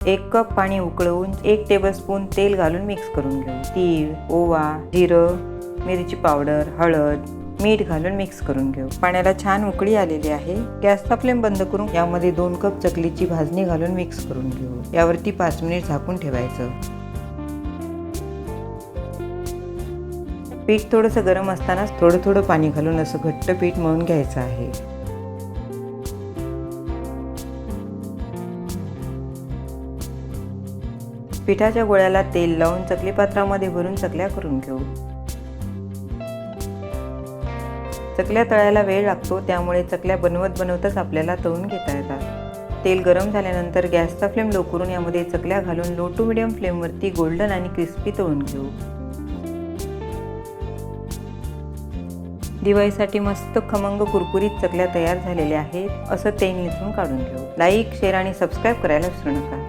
1 cup पाणी उकळवून 1 tablespoon तेल घालून मिक्स करून घेऊ। तीळ, ओवा, जिरं, मिरची पावडर, हळद, मीठ घालून मिक्स करून घेऊ। पाण्याला छान उकळी आलेली आहे। गॅसचा फ्लेम बंद करून यामध्ये 2 कप चकलीची भाजणी घालून मिक्स करून घेऊ। यावरती 5 मिनिट झाकून ठेवायचं। पीठ थोडंसं गरम असतानाच थोडं पाणी घालून असं घट्ट पीठ मळून घ्यायचं आहे। पिठाच्या गोळ्याला तेल लावून चकली पात्रामध्ये भरून चकल्या करून घेऊ। चकल्या तळायला वेळ लागतो, त्यामुळे चकल्या बनवतच आपल्याला तळून घेता येतात। तेल गरम झाल्यानंतर गॅसचा फ्लेम लो करून यामध्ये चकल्या घालून लो टू मीडियम फ्लेमवरती गोल्डन आणि क्रिस्पी तळून घेऊ। दिवाळीसाठी मस्त खमंग कुरकुरीत चकल्या तयार झालेल्या आहेत। असं तेल निथळून काढून घेऊ। लाईक, शेअर आणि सबस्क्राईब करायला विसरू नका।